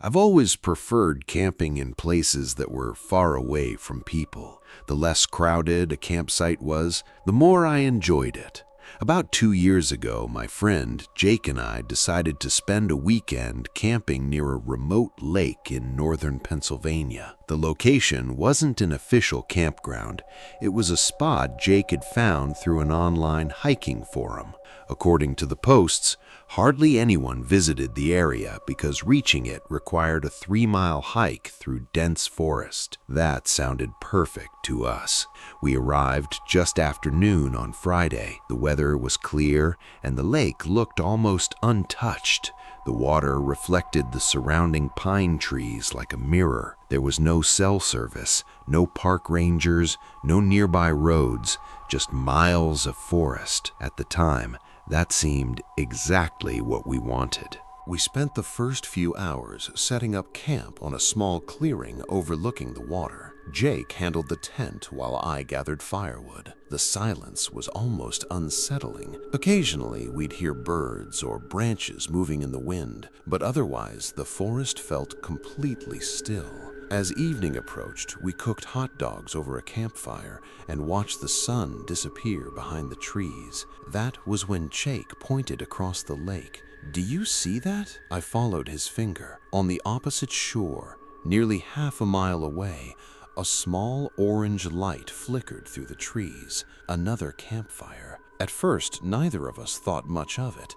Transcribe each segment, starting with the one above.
I've always preferred camping in places that were far away from people. The less crowded a campsite was, the more I enjoyed it. About 2 years ago, my friend Jake and I decided to spend a weekend camping near a remote lake in northern Pennsylvania. The location wasn't an official campground. It was a spot Jake had found through an online hiking forum. According to the posts, hardly anyone visited the area because reaching it required a 3-mile hike through dense forest. That sounded perfect to us. We arrived just after noon on Friday. The weather was clear and the lake looked almost untouched. The water reflected the surrounding pine trees like a mirror. There was no cell service, no park rangers, no nearby roads, just miles of forest. At the time, that seemed exactly what we wanted. We spent the first few hours setting up camp on a small clearing overlooking the water. Jake handled the tent while I gathered firewood. The silence was almost unsettling. Occasionally, we'd hear birds or branches moving in the wind, but otherwise, the forest felt completely still. As evening approached, we cooked hot dogs over a campfire and watched the sun disappear behind the trees. That was when Jake pointed across the lake. "Do you see that?" I followed his finger. On the opposite shore, nearly half a mile away, a small orange light flickered through the trees. Another campfire. At first, neither of us thought much of it.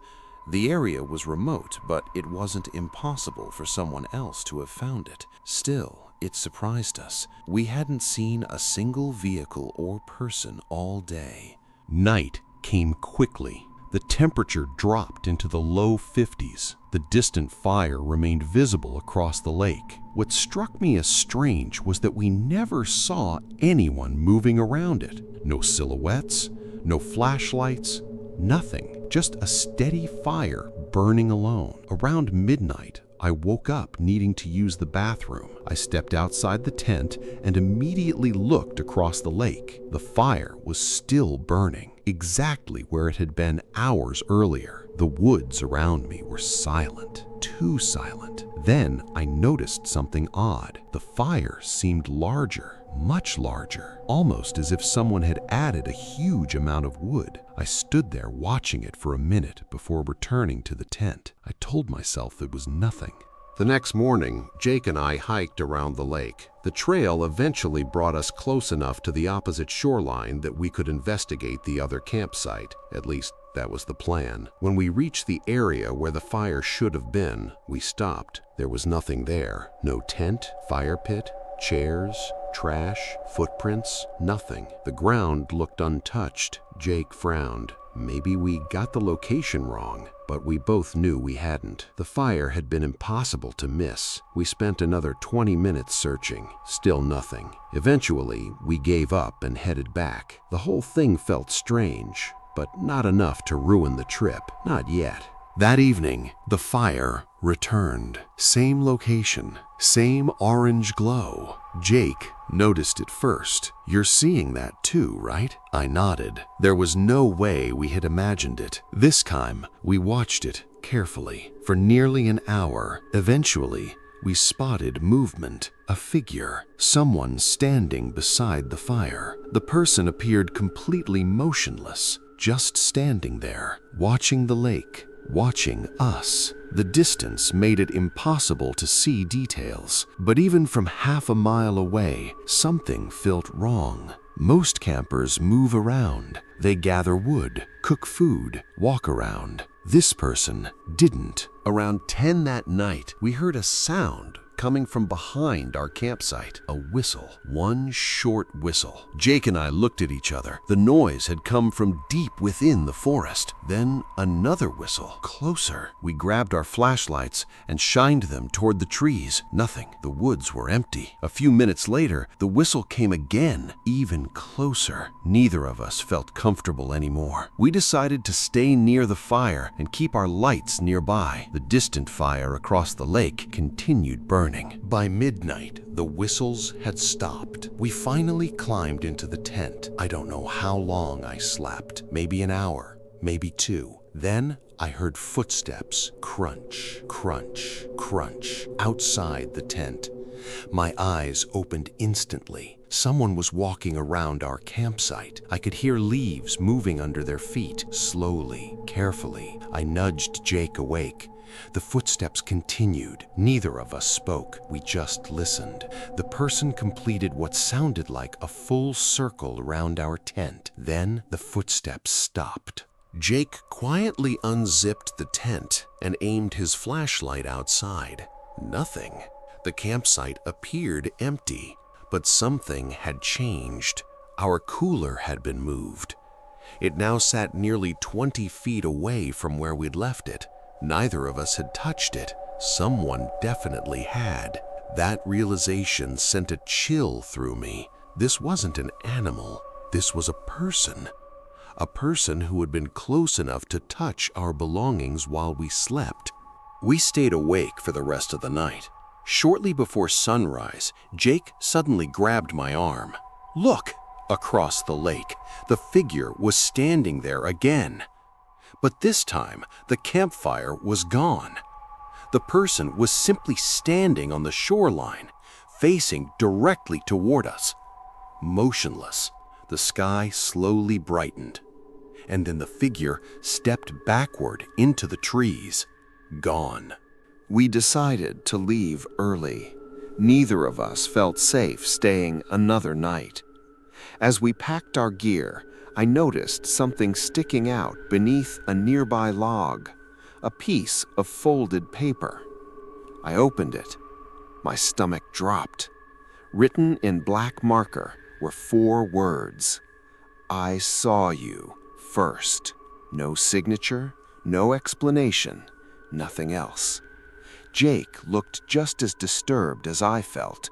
The area was remote, but it wasn't impossible for someone else to have found it. Still, it surprised us. We hadn't seen a single vehicle or person all day. Night came quickly. The temperature dropped into the low 50s. The distant fire remained visible across the lake. What struck me as strange was that we never saw anyone moving around it. No silhouettes, no flashlights, nothing. Just a steady fire burning alone. Around midnight, I woke up needing to use the bathroom. I stepped outside the tent and immediately looked across the lake. The fire was still burning, exactly where it had been hours earlier. The woods around me were silent, too silent. Then I noticed something odd. The fire seemed larger, much larger, almost as if someone had added a huge amount of wood. I stood there watching it for a minute before returning to the tent. I told myself it was nothing. The next morning, Jake and I hiked around the lake. The trail eventually brought us close enough to the opposite shoreline that we could investigate the other campsite. At least, that was the plan. When we reached the area where the fire should have been, we stopped. There was nothing there. No tent, fire pit, chairs, trash, footprints, nothing. The ground looked untouched. Jake frowned. Maybe we got the location wrong, but we both knew we hadn't. The fire had been impossible to miss. We spent another 20 minutes searching. Still nothing. Eventually, we gave up and headed back. The whole thing felt strange, but not enough to ruin the trip. Not yet. That evening, the fire returned. Same location, same orange glow. Jake noticed it first. "You're seeing that too, right?" I nodded. There was no way we had imagined it. This time, we watched it carefully for nearly an hour. Eventually, we spotted movement, a figure, someone standing beside the fire. The person appeared completely motionless, just standing there, watching the lake, watching us. The distance made it impossible to see details, but even from half a mile away, something felt wrong. Most campers move around. They gather wood, cook food, walk around. This person didn't. Around 10 that night, we heard a sound coming from behind our campsite. A whistle. One short whistle. Jake and I looked at each other. The noise had come from deep within the forest. Then another whistle. Closer. We grabbed our flashlights and shined them toward the trees. Nothing. The woods were empty. A few minutes later, the whistle came again, even closer. Neither of us felt comfortable anymore. We decided to stay near the fire and keep our lights nearby. The distant fire across the lake continued burning. By midnight, the whistles had stopped. We finally climbed into the tent. I don't know how long I slept. Maybe an hour, maybe 2. Then I heard footsteps, crunch, crunch, crunch, outside the tent. My eyes opened instantly. Someone was walking around our campsite. I could hear leaves moving under their feet. Slowly, carefully, I nudged Jake awake. The footsteps continued. Neither of us spoke. We just listened. The person completed what sounded like a full circle around our tent. Then the footsteps stopped. Jake quietly unzipped the tent and aimed his flashlight outside. Nothing. The campsite appeared empty, but something had changed. Our cooler had been moved. It now sat nearly 20 feet away from where we'd left it. Neither of us had touched it. Someone definitely had. That realization sent a chill through me. This wasn't an animal. This was a person. A person who had been close enough to touch our belongings while we slept. We stayed awake for the rest of the night. Shortly before sunrise, Jake suddenly grabbed my arm. Look! Across the lake, the figure was standing there again. But this time, the campfire was gone. The person was simply standing on the shoreline, facing directly toward us. Motionless, the sky slowly brightened, and then the figure stepped backward into the trees, gone. We decided to leave early. Neither of us felt safe staying another night. As we packed our gear, I noticed something sticking out beneath a nearby log, a piece of folded paper. I opened it. My stomach dropped. Written in black marker were 4 words. I saw you first. No signature, no explanation, nothing else. Jake looked just as disturbed as I felt.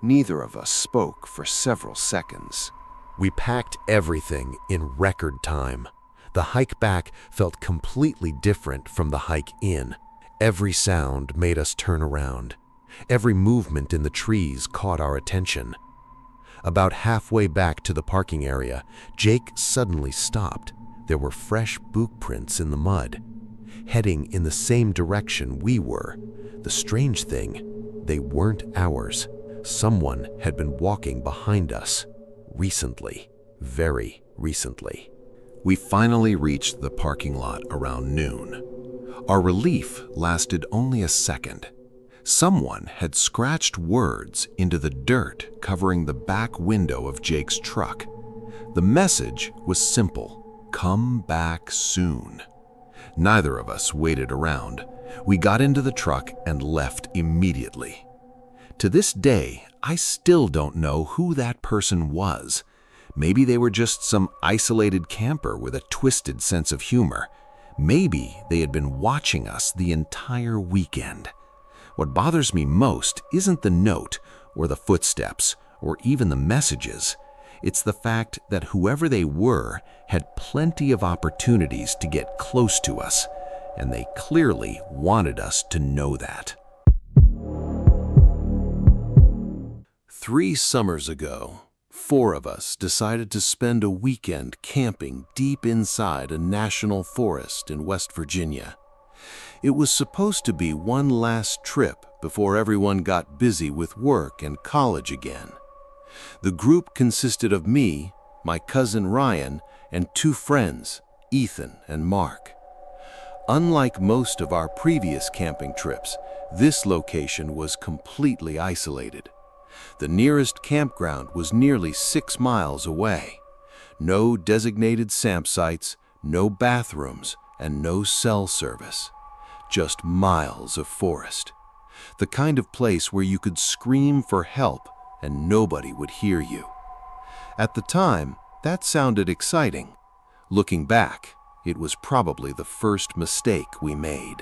Neither of us spoke for several seconds. We packed everything in record time. The hike back felt completely different from the hike in. Every sound made us turn around. Every movement in the trees caught our attention. About halfway back to the parking area, Jake suddenly stopped. There were fresh boot prints in the mud, heading in the same direction we were. The strange thing, they weren't ours. Someone had been walking behind us. Recently, very recently. We finally reached the parking lot around noon. Our relief lasted only a second. Someone had scratched words into the dirt covering the back window of Jake's truck. The message was simple: come back soon. Neither of us waited around. We got into the truck and left immediately. To this day, I still don't know who that person was. Maybe they were just some isolated camper with a twisted sense of humor. Maybe they had been watching us the entire weekend. What bothers me most isn't the note or the footsteps or even the messages. It's the fact that whoever they were had plenty of opportunities to get close to us, and they clearly wanted us to know that. 3 summers ago, 4 of us decided to spend a weekend camping deep inside a national forest in West Virginia. It was supposed to be one last trip before everyone got busy with work and college again. The group consisted of me, my cousin Ryan, and 2 friends, Ethan and Mark. Unlike most of our previous camping trips, this location was completely isolated. The nearest campground was nearly 6 miles away. No designated campsites, no bathrooms, and no cell service. Just miles of forest. The kind of place where you could scream for help and nobody would hear you. At the time, that sounded exciting. Looking back, it was probably the first mistake we made.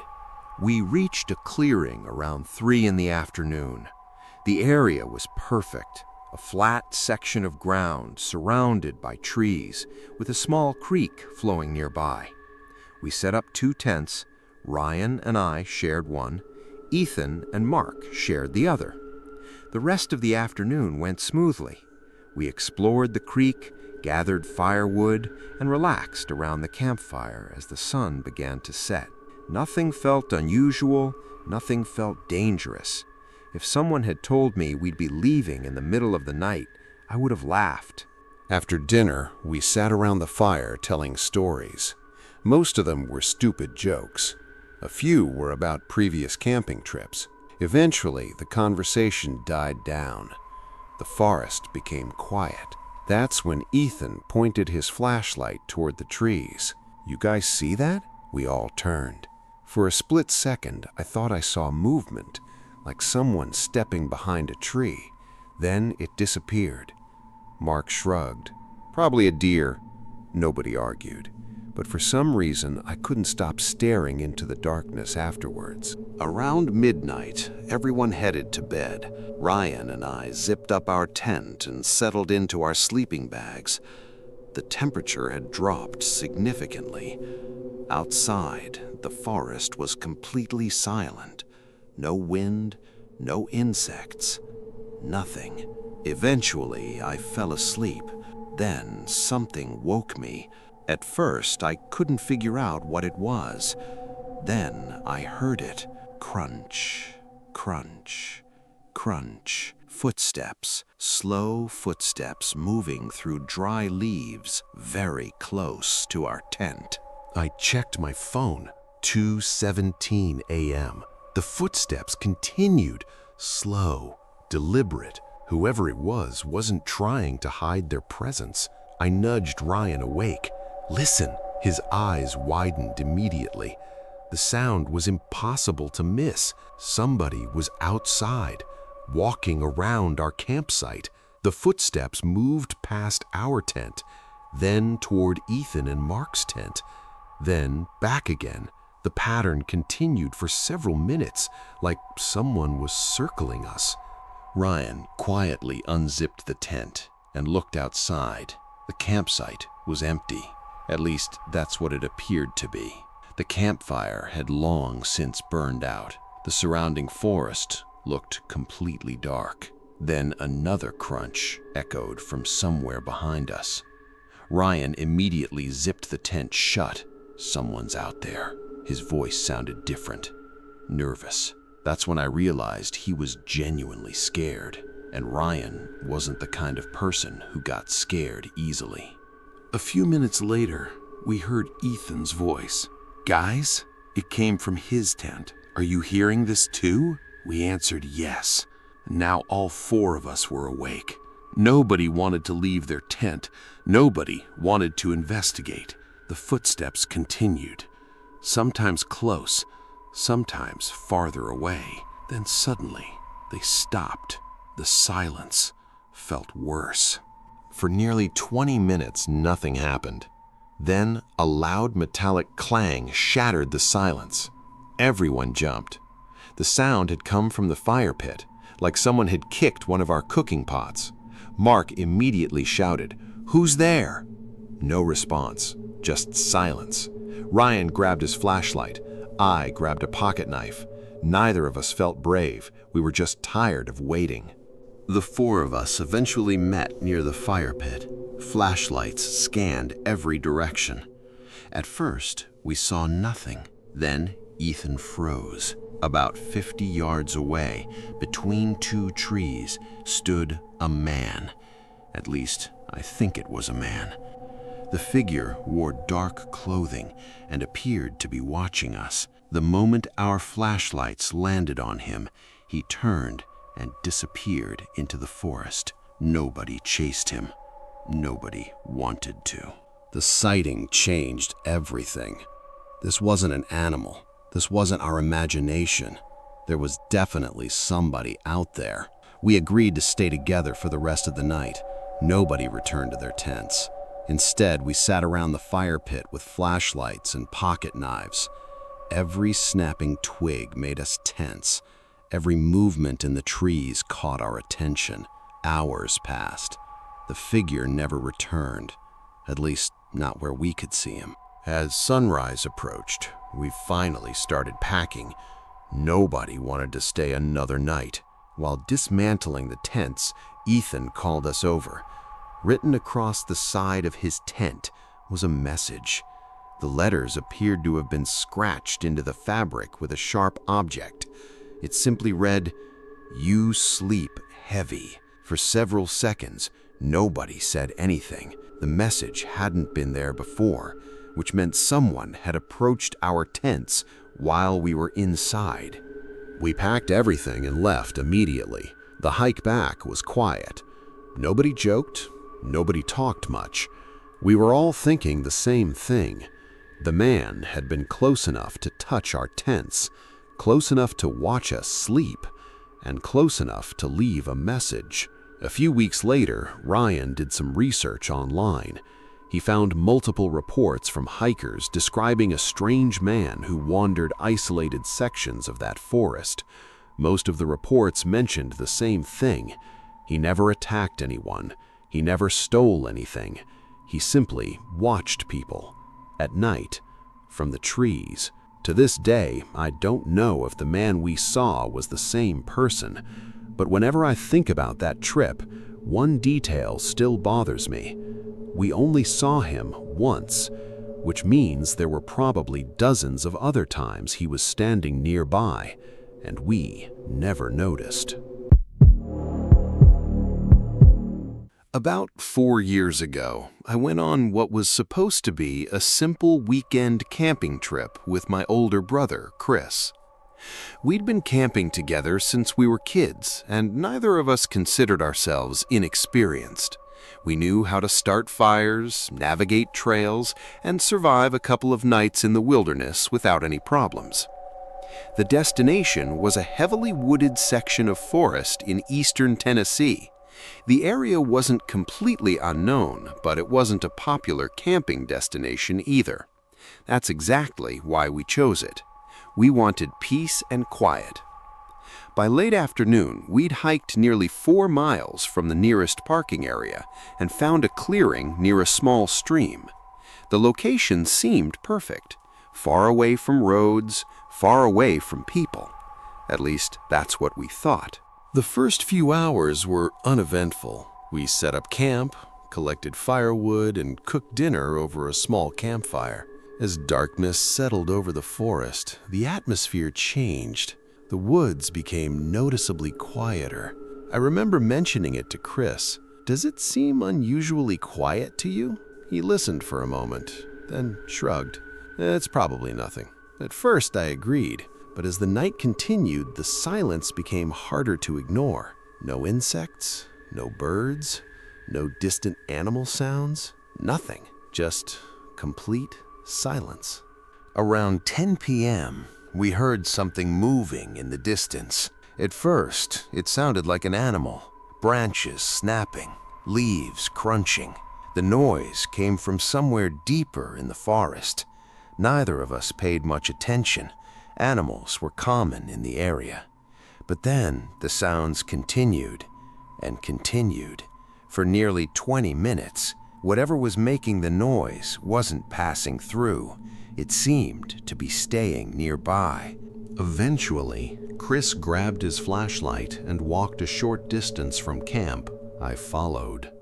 We reached a clearing around 3 in the afternoon. The area was perfect, a flat section of ground surrounded by trees with a small creek flowing nearby. We set up 2 tents. Ryan and I shared one. Ethan and Mark shared the other. The rest of the afternoon went smoothly. We explored the creek, gathered firewood, and relaxed around the campfire as the sun began to set. Nothing felt unusual, nothing felt dangerous. If someone had told me we'd be leaving in the middle of the night, I would have laughed. After dinner, we sat around the fire telling stories. Most of them were stupid jokes. A few were about previous camping trips. Eventually, the conversation died down. The forest became quiet. That's when Ethan pointed his flashlight toward the trees. "You guys see that?" We all turned. For a split second, I thought I saw movement, like someone stepping behind a tree. Then it disappeared. Mark shrugged. "Probably a deer." Nobody argued. But for some reason, I couldn't stop staring into the darkness afterwards. Around midnight, everyone headed to bed. Ryan and I zipped up our tent and settled into our sleeping bags. The temperature had dropped significantly. Outside, the forest was completely silent. No wind, no insects, nothing. Eventually, I fell asleep. Then something woke me. At first, I couldn't figure out what it was. Then I heard it. Crunch, crunch, crunch. Footsteps, slow footsteps moving through dry leaves very close to our tent. I checked my phone. 2:17 a.m. The footsteps continued, slow, deliberate. Whoever it was wasn't trying to hide their presence. I nudged Ryan awake. "Listen!" His eyes widened immediately. The sound was impossible to miss. Somebody was outside, walking around our campsite. The footsteps moved past our tent, then toward Ethan and Mark's tent, then back again. The pattern continued for several minutes, like someone was circling us. Ryan quietly unzipped the tent and looked outside. The campsite was empty. At least, that's what it appeared to be. The campfire had long since burned out. The surrounding forest looked completely dark. Then another crunch echoed from somewhere behind us. Ryan immediately zipped the tent shut. "Someone's out there." His voice sounded different, nervous. That's when I realized he was genuinely scared, and Ryan wasn't the kind of person who got scared easily. A few minutes later, we heard Ethan's voice. "Guys?" It came from his tent. "Are you hearing this too?" We answered yes. Now all four of us were awake. Nobody wanted to leave their tent. Nobody wanted to investigate. The footsteps continued, sometimes close, sometimes farther away. Then suddenly, they stopped. The silence felt worse. For nearly 20 minutes, nothing happened. Then a loud metallic clang shattered the silence. Everyone jumped. The sound had come from the fire pit, like someone had kicked one of our cooking pots. Mark immediately shouted, "Who's there?" No response, just silence. Ryan grabbed his flashlight. I grabbed a pocket knife. Neither of us felt brave. We were just tired of waiting. The four of us eventually met near the fire pit. Flashlights scanned every direction. At first, we saw nothing. Then Ethan froze. About 50 yards away, between two trees, stood a man. At least, I think it was a man. The figure wore dark clothing and appeared to be watching us. The moment our flashlights landed on him, he turned and disappeared into the forest. Nobody chased him. Nobody wanted to. The sighting changed everything. This wasn't an animal. This wasn't our imagination. There was definitely somebody out there. We agreed to stay together for the rest of the night. Nobody returned to their tents. Instead, we sat around the fire pit with flashlights and pocket knives. Every snapping twig made us tense. Every movement in the trees caught our attention. Hours passed. The figure never returned, at least not where we could see him. As sunrise approached, we finally started packing. Nobody wanted to stay another night. While dismantling the tents, Ethan called us over. Written across the side of his tent was a message. The letters appeared to have been scratched into the fabric with a sharp object. It simply read, "You sleep heavy." For several seconds, nobody said anything. The message hadn't been there before, which meant someone had approached our tents while we were inside. We packed everything and left immediately. The hike back was quiet. Nobody joked, nobody talked much. We were all thinking the same thing. The man had been close enough to touch our tents, close enough to watch us sleep, and close enough to leave a message. A few weeks later, Ryan did some research online. He found multiple reports from hikers describing a strange man who wandered isolated sections of that forest. Most of the reports mentioned the same thing. He never attacked anyone. He never stole anything. He simply watched people. At night, from the trees. To this day, I don't know if the man we saw was the same person, but whenever I think about that trip, one detail still bothers me. We only saw him once, which means there were probably dozens of other times he was standing nearby, and we never noticed. About 4 years ago, I went on what was supposed to be a simple weekend camping trip with my older brother, Chris. We'd been camping together since we were kids, and neither of us considered ourselves inexperienced. We knew how to start fires, navigate trails, and survive a couple of nights in the wilderness without any problems. The destination was a heavily wooded section of forest in eastern Tennessee. The area wasn't completely unknown, but it wasn't a popular camping destination either. That's exactly why we chose it. We wanted peace and quiet. By late afternoon, we'd hiked nearly 4 miles from the nearest parking area and found a clearing near a small stream. The location seemed perfect, far away from roads, far away from people. At least, that's what we thought. The first few hours were uneventful. We set up camp, collected firewood, and cooked dinner over a small campfire. As darkness settled over the forest, the atmosphere changed. The woods became noticeably quieter. I remember mentioning it to Chris. "Does it seem unusually quiet to you?" He listened for a moment, then shrugged. "It's probably nothing." At first I agreed, but as the night continued, the silence became harder to ignore. No insects, no birds, no distant animal sounds, nothing. Just complete silence. Around 10 p.m., we heard something moving in the distance. At first, it sounded like an animal, branches snapping, leaves crunching. The noise came from somewhere deeper in the forest. Neither of us paid much attention. Animals were common in the area. But then the sounds continued and continued. For nearly 20 minutes, whatever was making the noise wasn't passing through. It seemed to be staying nearby. Eventually, Chris grabbed his flashlight and walked a short distance from camp. I followed.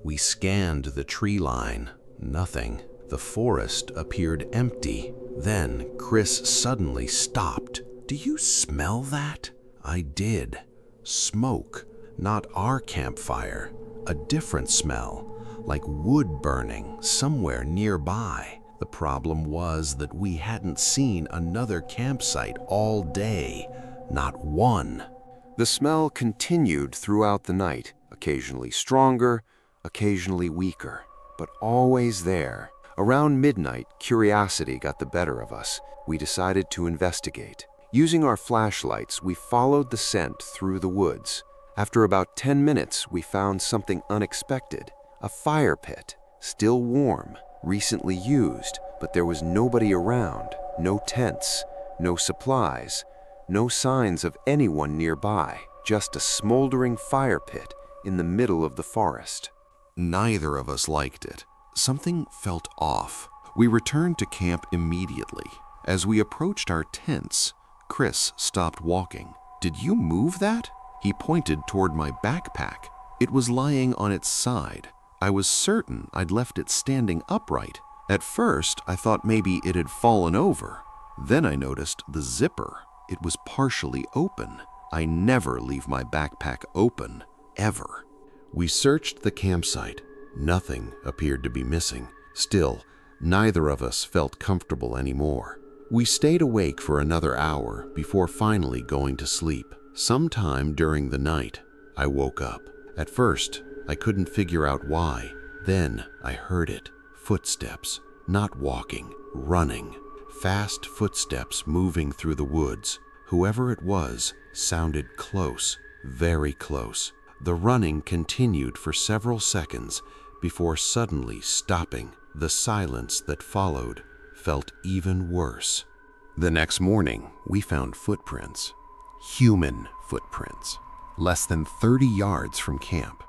We scanned the tree line. Nothing. The forest appeared empty. Then Chris suddenly stopped. "Do you smell that?" I did. Smoke. Not our campfire. A different smell, like wood burning somewhere nearby. The problem was that we hadn't seen another campsite all day. Not one. The smell continued throughout the night, occasionally stronger, occasionally weaker, but always there. Around midnight, curiosity got the better of us. We decided to investigate. Using our flashlights, we followed the scent through the woods. After about 10 minutes, we found something unexpected. A fire pit, still warm, recently used, but there was nobody around. No tents, no supplies, no signs of anyone nearby. Just a smoldering fire pit in the middle of the forest. Neither of us liked it. Something felt off. We returned to camp immediately. As we approached our tents, Chris stopped walking. "Did you move that?" He pointed toward my backpack. It was lying on its side. I was certain I'd left it standing upright. At first, I thought maybe it had fallen over. Then I noticed the zipper. It was partially open. I never leave my backpack open, ever. We searched the campsite. Nothing appeared to be missing. Still, neither of us felt comfortable anymore. We stayed awake for another hour before finally going to sleep. Sometime during the night, I woke up. At first, I couldn't figure out why. Then I heard it. Footsteps. Not walking, running. Fast footsteps moving through the woods. Whoever it was sounded close, very close. The running continued for several seconds before suddenly stopping. The silence that followed felt even worse. The next morning, we found footprints. Human footprints. Less than 30 yards from camp.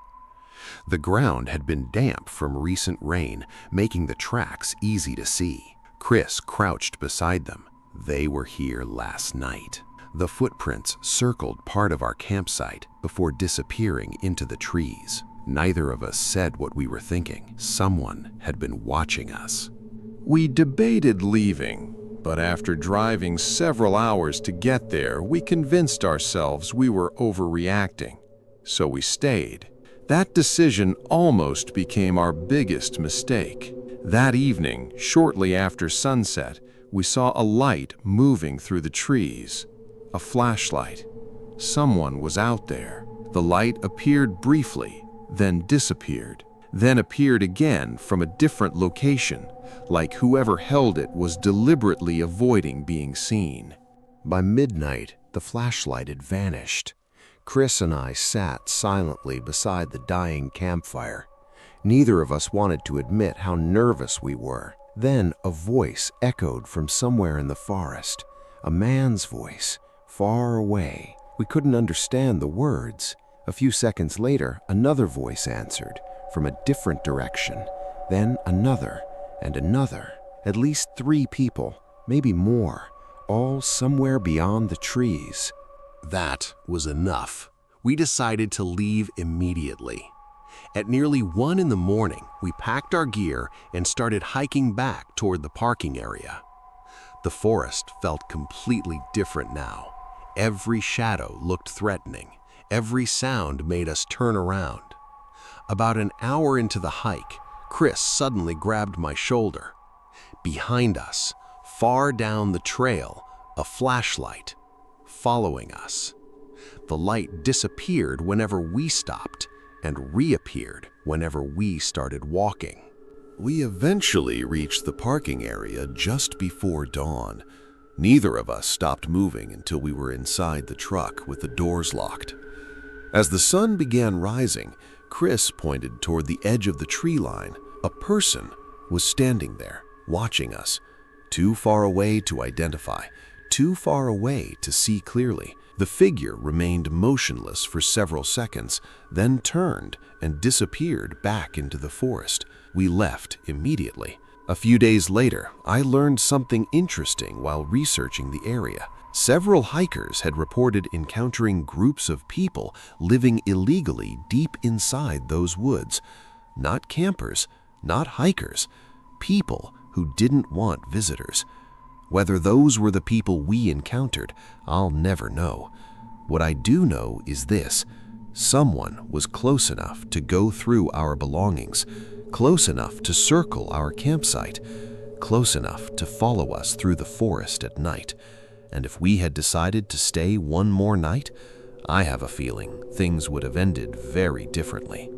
The ground had been damp from recent rain, making the tracks easy to see. Chris crouched beside them. They were here last night. The footprints circled part of our campsite before disappearing into the trees. Neither of us said what we were thinking. Someone had been watching us. We debated leaving, but after driving several hours to get there, we convinced ourselves we were overreacting. So we stayed. That decision almost became our biggest mistake. That evening, shortly after sunset, we saw a light moving through the trees. A flashlight. Someone was out there. The light appeared briefly, then disappeared, then appeared again from a different location, like whoever held it was deliberately avoiding being seen. By midnight, the flashlight had vanished. Chris and I sat silently beside the dying campfire. Neither of us wanted to admit how nervous we were. Then a voice echoed from somewhere in the forest. A man's voice, far away. We couldn't understand the words. A few seconds later, another voice answered, from a different direction. Then another, and another. At least 3 people, maybe more, all somewhere beyond the trees. That was enough. We decided to leave immediately. At nearly 1 in the morning, we packed our gear and started hiking back toward the parking area. The forest felt completely different now. Every shadow looked threatening. Every sound made us turn around. About an hour into the hike, Chris suddenly grabbed my shoulder. Behind us, far down the trail, a flashlight, following us. The light disappeared whenever we stopped and reappeared whenever we started walking. We eventually reached the parking area just before dawn. Neither of us stopped moving until we were inside the truck with the doors locked. As the sun began rising, Chris pointed toward the edge of the tree line. A person was standing there, watching us, too far away to identify, too far away to see clearly. The figure remained motionless for several seconds, then turned and disappeared back into the forest. We left immediately. A few days later, I learned something interesting while researching the area. Several hikers had reported encountering groups of people living illegally deep inside those woods. Not campers, not hikers, people who didn't want visitors. Whether those were the people we encountered, I'll never know. What I do know is this: someone was close enough to go through our belongings, close enough to circle our campsite, close enough to follow us through the forest at night. And if we had decided to stay one more night, I have a feeling things would have ended very differently.